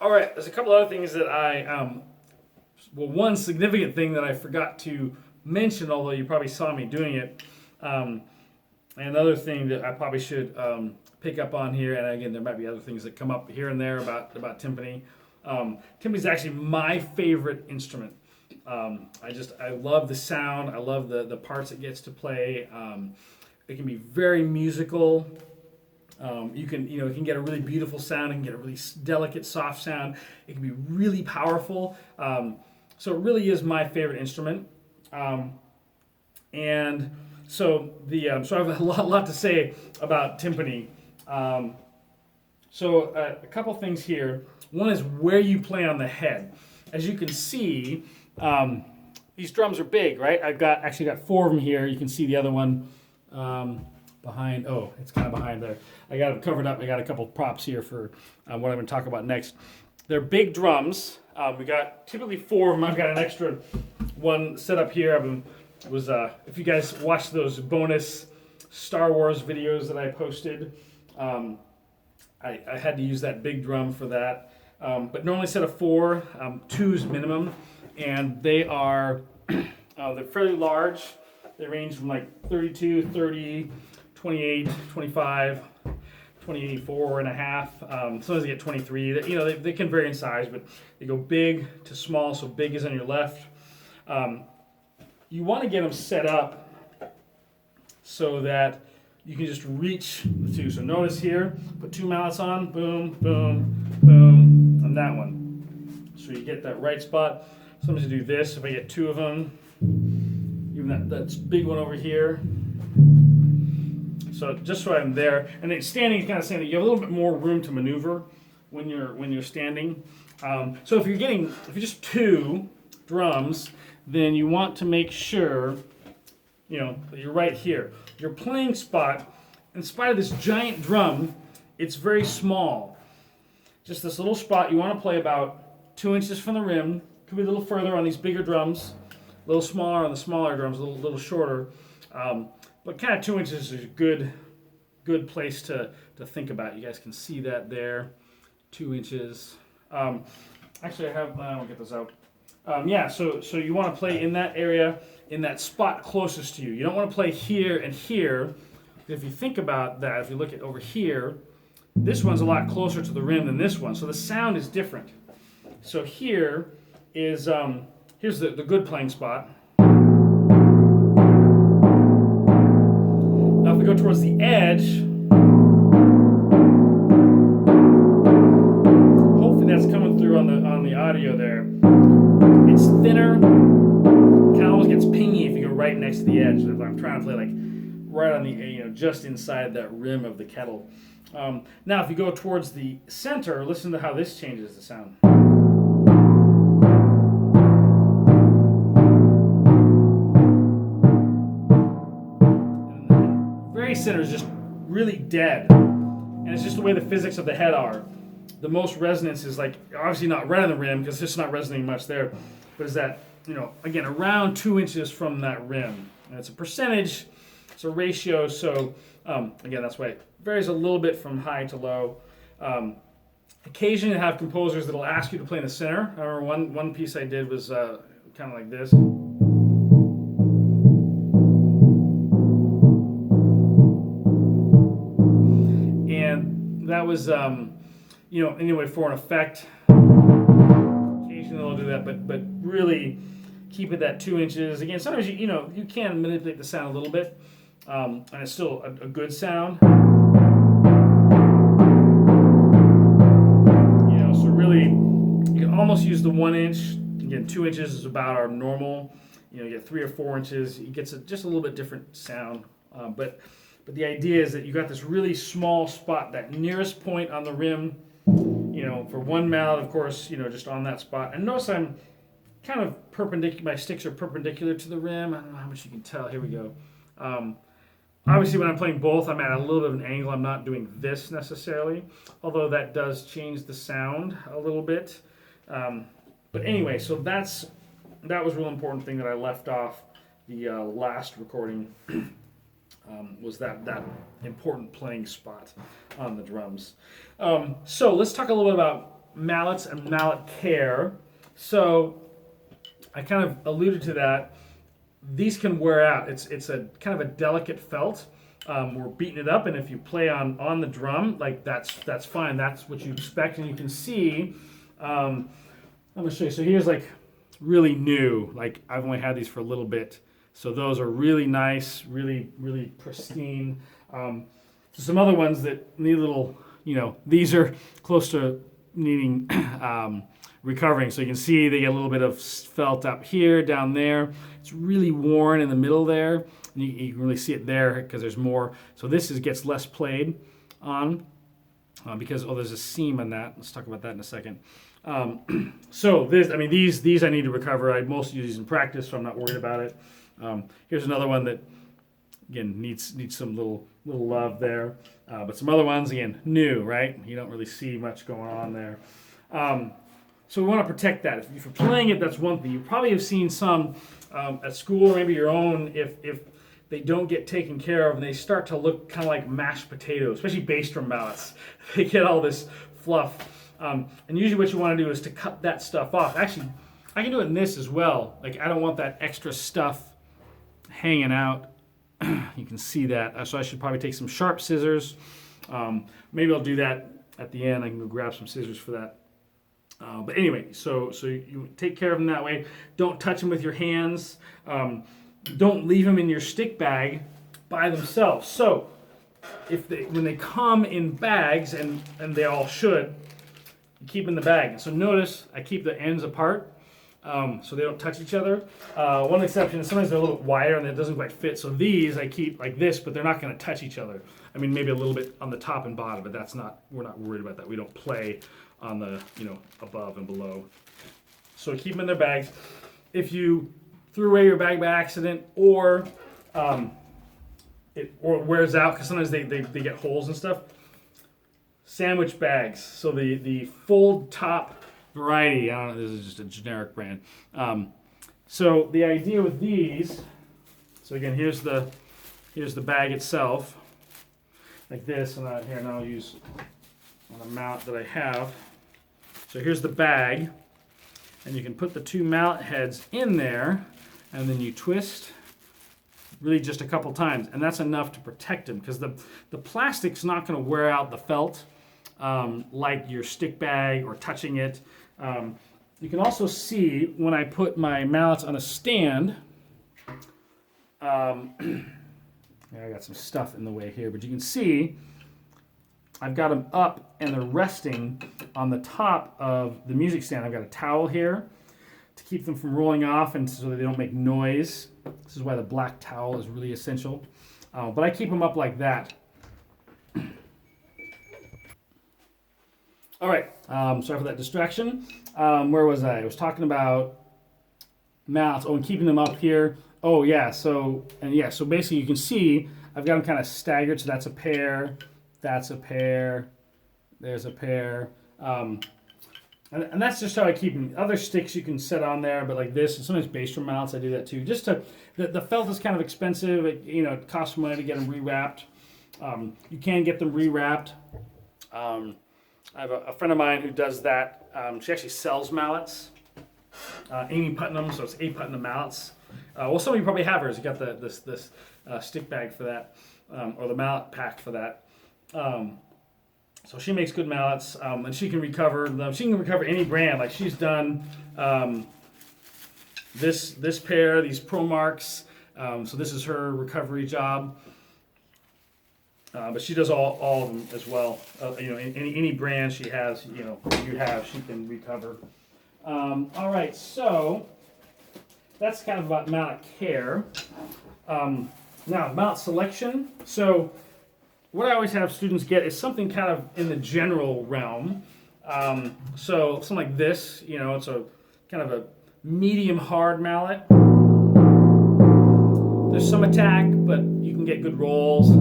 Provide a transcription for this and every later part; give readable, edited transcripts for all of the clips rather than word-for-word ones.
All right, there's a couple other things that well, one significant thing that I forgot to mention, although you probably saw me doing it, and another thing that I probably should pick up on here, and again, there might be other things that come up here and there about timpani. Timpani is actually my favorite instrument. I love the sound. I love the parts it gets to play. It can be very musical. You can get a really beautiful sound. You can get a really delicate, soft sound. It can be really powerful. So it really is my favorite instrument. And so so I have a lot to say about timpani. So a couple things here. One is where you play on the head. As you can see, these drums are big, right? I've actually got 4 of them here. You can see the other one behind. Oh, it's kind of behind there. I got it covered up. I got a couple props here for what I'm going to talk about next. They're big drums. We got typically 4 of them. I've got an extra one set up here. If you guys watched those bonus Star Wars videos that I posted, I had to use that big drum for that. But normally set of 4, 2 is minimum, and they are they're fairly large. They range from like 32, 30, 28, 25, 24 and a half. Sometimes they get 23. They can vary in size, but they go big to small. So big is on your left. You want to get them set up so that you can just reach the 2. So notice here, put 2 mallets on, boom, boom, boom, on that one. So you get that right spot. Sometimes you do this. If I get 2 of them, even that's big one over here. So just so I'm there, and then standing is kind of saying that you have a little bit more room to maneuver when you're standing. So if you're just 2 drums, then you want to make sure that you're right here. Your playing spot, in spite of this giant drum, it's very small. Just this little spot. You want to play about 2 inches from the rim. Could be a little further on these bigger drums, a little smaller on the smaller drums, a little shorter. But kind of 2 inches is a good place to think about. You guys can see that there, 2 inches. Actually, I'll get this out. So you want to play in that area, in that spot closest to you. You don't want to play here and here. If you think about that, if you look at over here, this one's a lot closer to the rim than this one. So the sound is different. So here's the good playing spot. Now if we go towards the edge, hopefully that's coming through on the audio there. It's thinner, kind of almost gets pingy if you go right next to the edge. If I'm trying to play like right on the just inside that rim of the kettle. Now if you go towards the center, listen to how this changes the sound. Very center is just really dead, and it's just the way the physics of the head are. The most resonance is like obviously not right on the rim because it's not resonating much there, but is that again around 2 inches from that rim, and it's a percentage, it's a ratio. So again, that's why it varies a little bit from high to low. Occasionally, I have composers that'll ask you to play in the center. I remember one piece I did was kind of like this. That was, anyway, for an effect. Occasionally they'll do that, but really keep it at 2 inches. Again, sometimes you can manipulate the sound a little bit, and it's still a good sound. So really, you can almost use the 1 inch. Again, 2 inches is about our normal. You get 3 or 4 inches, it gets just a little bit different sound, but the idea is that you got this really small spot, that nearest point on the rim, for 1 mallet, of course, just on that spot. And notice I'm kind of perpendicular, my sticks are perpendicular to the rim. I don't know how much you can tell. Here we go. Obviously, when I'm playing both, I'm at a little bit of an angle. I'm not doing this necessarily, although that does change the sound a little bit. But anyway, so that was a real important thing that I left off the last recording. Was that important playing spot on the drums. So let's talk a little bit about mallets and mallet care. So I kind of alluded to that. These can wear out. It's a kind of a delicate felt. We're beating it up, and if you play on the drum, like that's fine. That's what you expect, and you can see. I'm gonna show you. So here's like really new. Like I've only had these for a little bit, so those are really nice, really pristine. So some other ones that need a little, these are close to needing recovering. So you can see they get a little bit of felt up here, down there. It's really worn in the middle there. And you can really see it there because there's more. So this gets less played on because there's a seam on that. Let's talk about that in a second. So these I need to recover. I mostly use these in practice, so I'm not worried about it. Here's another one that again needs some little love there. But some other ones, again, new, right? You don't really see much going on there. So we want to protect that. If you're playing it, that's one thing. You probably have seen some at school, or maybe your own, if they don't get taken care of and they start to look kind of like mashed potatoes, especially bass drum mallets. They get all this fluff. And usually what you want to do is to cut that stuff off. Actually, I can do it in this as well. Like I don't want that extra stuff hanging out. You can see that. So I should probably take some sharp scissors. Maybe I'll do that at the end. I can go grab some scissors for that. But anyway, so you take care of them that way. Don't touch them with your hands. Don't leave them in your stick bag by themselves. So when they come in bags, and they all should, you keep them in the bag. So notice I keep the ends apart so they don't touch each other. One exception is sometimes they're a little wider and it doesn't quite fit. So these I keep like this, but they're not going to touch each other. I mean, maybe a little bit on the top and bottom, but we're not worried about that. We don't play on the above and below. So keep them in their bags. If you threw away your bag by accident, or it wears out because sometimes they get holes and stuff, sandwich bags. So the fold top variety. I don't know. This is just a generic brand. So the idea with these. So again, here's the bag itself, like this, and here now I'll use on a mount that I have. So here's the bag, and you can put the two mallet heads in there, and then you twist really just a couple times, and that's enough to protect them because the plastic's not going to wear out the felt like your stick bag or touching it. You can also see when I put my mallets on a stand, I got some stuff in the way here, but you can see I've got them up and they're resting on the top of the music stand. I've got a towel here to keep them from rolling off and so that they don't make noise. This is why the black towel is really essential. But I keep them up like that. All right, sorry for that distraction. Where was I? I was talking about mallets. Oh, and keeping them up here. Oh, yeah, so basically you can see I've got them kind of staggered. So that's a pair, that's a pair, there's a pair. And that's just how I keep them. Other sticks you can set on there, but like this, and sometimes bass drum mallets, I do that too. Just the felt is kind of expensive. It costs money to get them rewrapped. You can get them rewrapped. I have a friend of mine who does that. She actually sells mallets. Amy Putnam, so it's A. Putnam Mallets. Some of you probably have hers. You got this stick bag for that, or the mallet pack for that. So she makes good mallets, and she can recover them. She can recover any brand. Like she's done this pair, these Pro Marks. So this is her recovery job. But she does all of them as well. Any brand she has, she can recover. All right, so that's kind of about mallet care. Now, mallet selection. So what I always have students get is something kind of in the general realm. So something like this, it's a kind of a medium hard mallet. There's some attack, but you can get good rolls.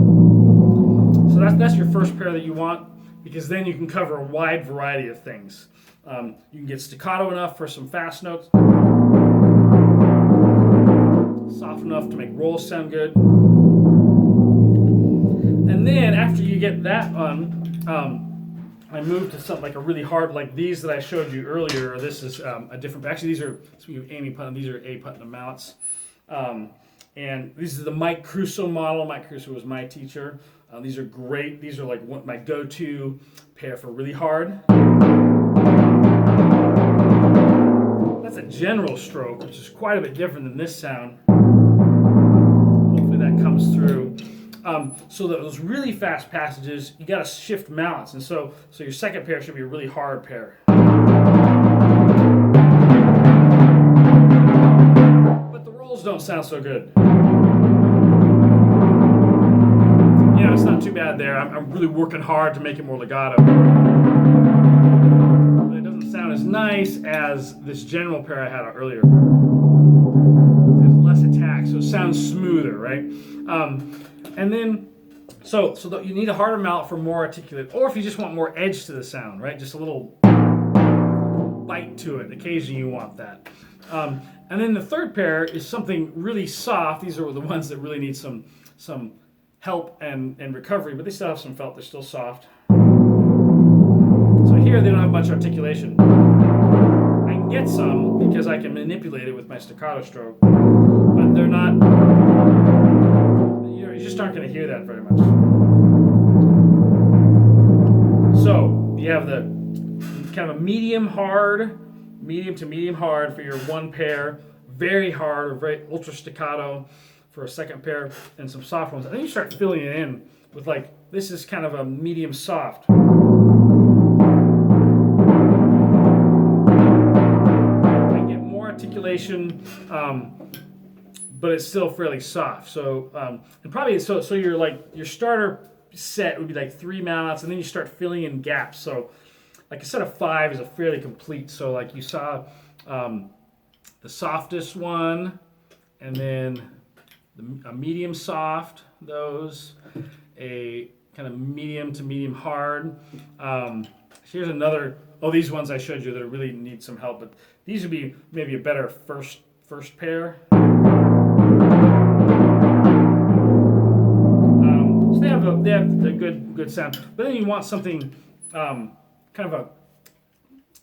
So that's your first pair that you want, because then you can cover a wide variety of things. You can get staccato enough for some fast notes, soft enough to make rolls sound good. And then after you get that on, I moved to something like a really hard, like these that I showed you earlier. This is a different. Actually, these are speaking of Amy Putnam. These are A. Putnam mallets, and these are the Mike Crusoe model. Mike Crusoe was my teacher. These are great. These are like my go-to pair for really hard. That's a general stroke, which is quite a bit different than this sound. Hopefully that comes through. So those really fast passages, you got to shift mallets, and so your second pair should be a really hard pair. But the rolls don't sound so good. You know, it's not too bad there. I'm really working hard to make it more legato. But it doesn't sound as nice as this general pair I had earlier. There's less attack, so it sounds smoother, right? And then, so you need a harder mallet for more articulate, or if you just want more edge to the sound, right? Just a little bite to it. Occasionally you want that. And then the third pair is something really soft. These are the ones that really need some help and recovery, but they still have some felt. They're still soft. So here they don't have much articulation. I can get some because I can manipulate it with my staccato stroke, but they're not. You just aren't going to hear that very much. So you have the kind of a medium to medium hard for your one pair, very hard or very ultra staccato for a second pair, and some soft ones. And then you start filling it in with like, this is kind of a medium soft. I get more articulation, but it's still fairly soft. So, and probably, so you're like, your starter set would be like 3 mallets, and then you start filling in gaps. So like a set of 5 is a fairly complete. So like you saw the softest one, and then a medium soft, those, a kind of medium to medium hard. Here's another, these ones I showed you that really need some help, but these would be maybe a better first pair. So they have a good sound, but then you want something kind of a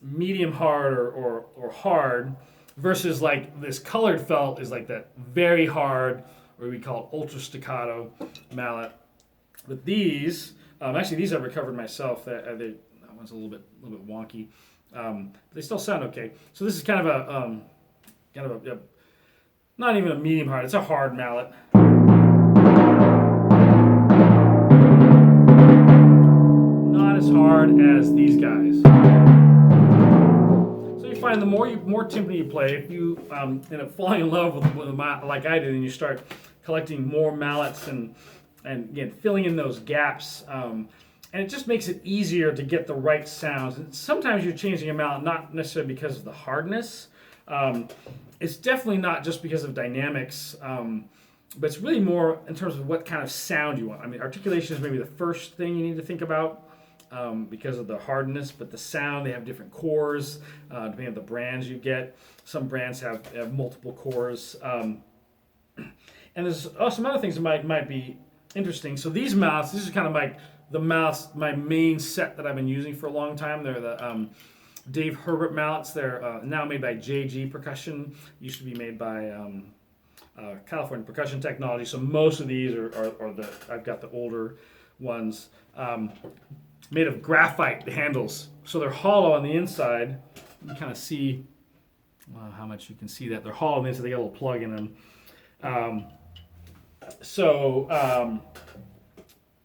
medium hard or hard, versus like this colored felt is like that very hard, or we call it ultra staccato mallet. But these, actually these I've recovered myself. That one's a little bit wonky, but they still sound okay. So this is kind of a not even a medium hard. It's a hard mallet. Not as hard as these guys. So you find the more timpani you play, if you end up falling in love with a mallet like I did, and you start collecting more mallets and again filling in those gaps, and it just makes it easier to get the right sounds. And sometimes you're changing a mallet not necessarily because of the hardness. It's definitely not just because of dynamics, but it's really more in terms of what kind of sound you want. I mean, articulation is maybe the first thing you need to think about because of the hardness, but the sound, they have different cores, depending on the brands you get. Some brands have multiple cores. And there's some other things that might be interesting. So these mallets, this is kind of like the mallets, my main set that I've been using for a long time. They're the Dave Herbert mallets. They're now made by JG Percussion. Used to be made by California Percussion Technology. So most of these I've got the older ones, made of graphite handles. So they're hollow on the inside. You can kind of see how much you can see that. They're hollow on the inside. They got a little plug in them.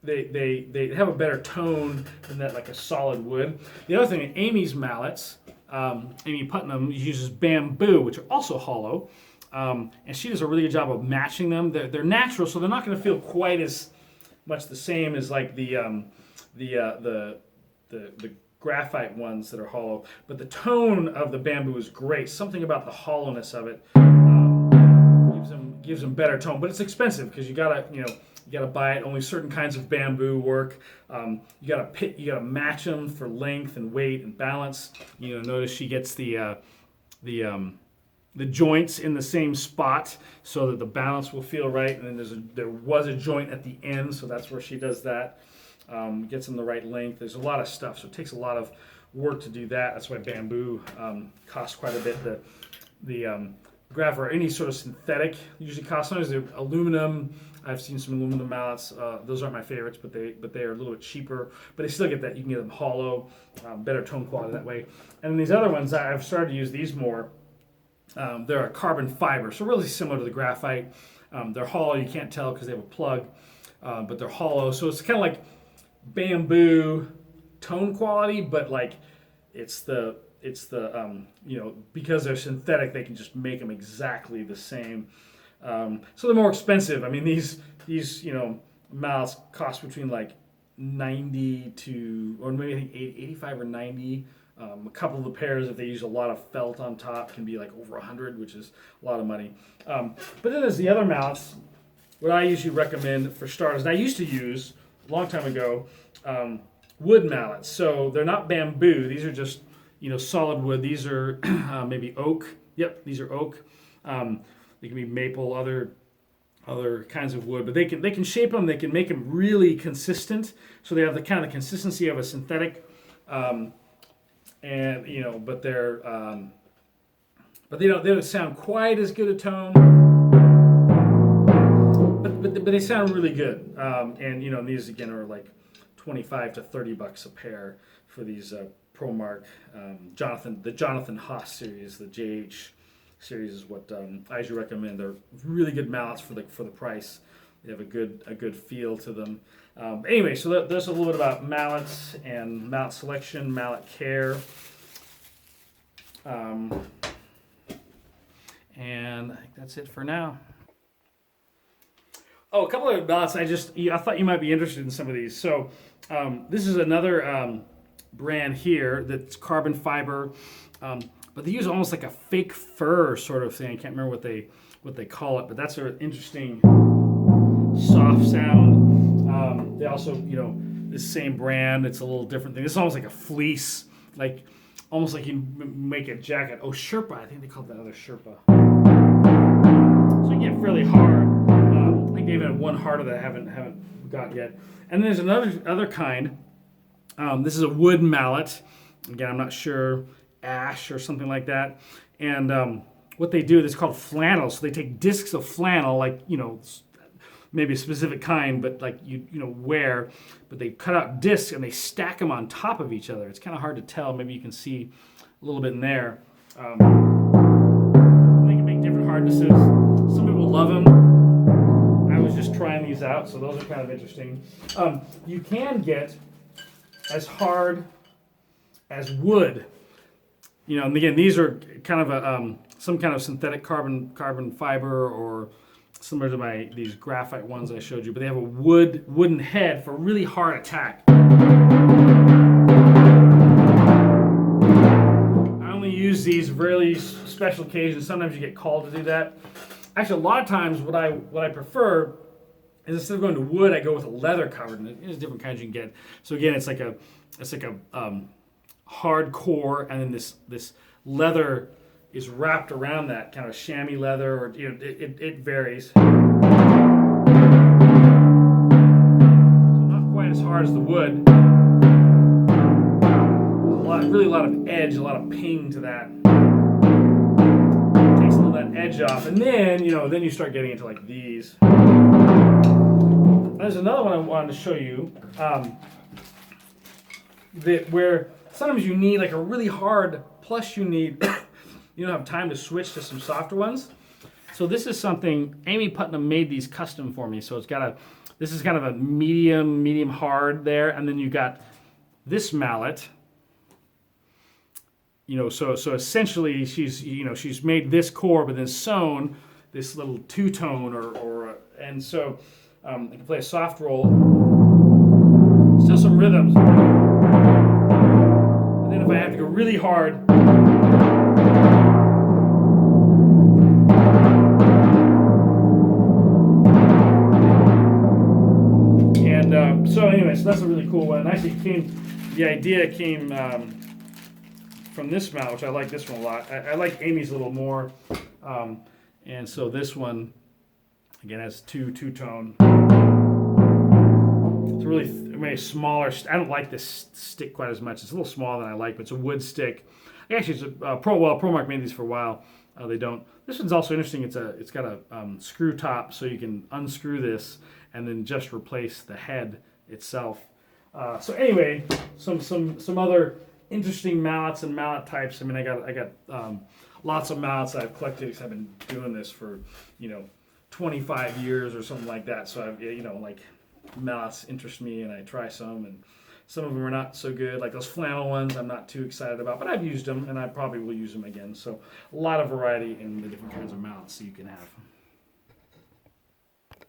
They have a better tone than that, like a solid wood. The other thing, Amy's mallets, Amy Putnam uses bamboo, which are also hollow, and she does a really good job of matching them. They're natural, so they're not going to feel quite as much the same as like the graphite ones that are hollow. But the tone of the bamboo is great. Something about the hollowness of it gives them better tone. But it's expensive because you gotta buy it. Only certain kinds of bamboo work. You gotta match them for length and weight and balance. Notice she gets the joints in the same spot so that the balance will feel right. And then there was a joint at the end, so that's where she does that. gets them the right length. There's a lot of stuff, so it takes a lot of work to do that. That's why bamboo costs quite a bit. The graph or any sort of synthetic usually costs. Sometimes they're aluminum. I've seen some aluminum mallets. Those aren't my favorites, but they are a little bit cheaper. But they still get that. You can get them hollow, better tone quality that way. And then these other ones, I've started to use these more. They're a carbon fiber, so really similar to the graphite. They're hollow. You can't tell because they have a plug, but they're hollow. So it's kind of like bamboo tone quality, but like it's the because they're synthetic, they can just make them exactly the same. So they're more expensive. I mean, these mallets cost between like 90 to, or maybe I think 85 or 90. A couple of the pairs, if they use a lot of felt on top, can be like over 100, which is a lot of money. But then there's the other mallets. What I usually recommend for starters, and I used to use a long time ago, wood mallets. So they're not bamboo. These are just solid wood. These are maybe oak. Yep, these are oak. They can be maple, other kinds of wood, but they can shape them. They can make them really consistent, so they have the kind of consistency of a synthetic. But they don't sound quite as good a tone. But they sound really good. And these again are like $25 to $30 a pair for these ProMark the Jonathan Haas series. The JH series is what I usually recommend. They're really good mallets for the price. They have a good feel to them. Anyway, so there's a little bit about mallets and mallet selection, mallet care. And I think that's it for now. Oh, a couple of mallets. I thought you might be interested in some of these. So this is another brand here that's carbon fiber, but they use almost like a fake fur sort of thing. I can't remember what they call it, but that's an interesting soft sound. They also, this same brand, it's a little different thing. It's almost like a fleece, almost like you make a jacket. Oh, Sherpa, I think they call that other Sherpa. So you get fairly hard. I think they even have one harder that I haven't got yet. And then there's another kind. This is a wood mallet. Again, I'm not sure, ash or something like that. And what they do is called flannel. So they take discs of flannel, maybe a specific kind, but wear. But they cut out discs and they stack them on top of each other. It's kind of hard to tell. Maybe you can see a little bit in there. They can make different hardnesses. Some people love them. I was just trying these out, so those are kind of interesting. You can get as hard as wood. And again, these are kind of some kind of synthetic carbon fiber, or similar to these graphite ones I showed you, but they have a wooden head for really hard attack. I only use these really special occasions. Sometimes you get called to do that. Actually, a lot of times what I prefer is, instead of going to wood, I go with a leather covered. And there's different kinds you can get. So again, it's like a hard core, and then this leather is wrapped around that, kind of chamois leather, or it varies. So not quite as hard as the wood. There's really a lot of edge, a lot of ping to that. Takes a little of that edge off, and then then you start getting into like these. There's another one I wanted to show you, where sometimes you need like a really hard, plus you don't have time to switch to some softer ones. So this is something, Amy Putnam made these custom for me. So it's got this is kind of a medium hard there, and then you got this mallet. So essentially she's made this core, but then sewn this little two-tone and so I can play a soft roll. Still some rhythms. And then if I have to go really hard, so that's a really cool one. Actually, the idea came from this mount, which I like this one a lot. I like Amy's a little more, and so this one again has two-tone. It's a really maybe smaller. I don't like this stick quite as much. It's a little smaller than I like, but it's a wood stick. Actually, it's a ProMark made these for a while. They don't. This one's also interesting. It's got a screw top, so you can unscrew this and then just replace the head itself. So anyway, some other interesting mallets and mallet types. I mean, I got lots of mallets that I've collected because I've been doing this for 25 years or something like that. So I've like mallets interest me, and I try some, and some of them are not so good. Like those flannel ones, I'm not too excited about, but I've used them, and I probably will use them again. So a lot of variety in the different kinds of mallets that you can have.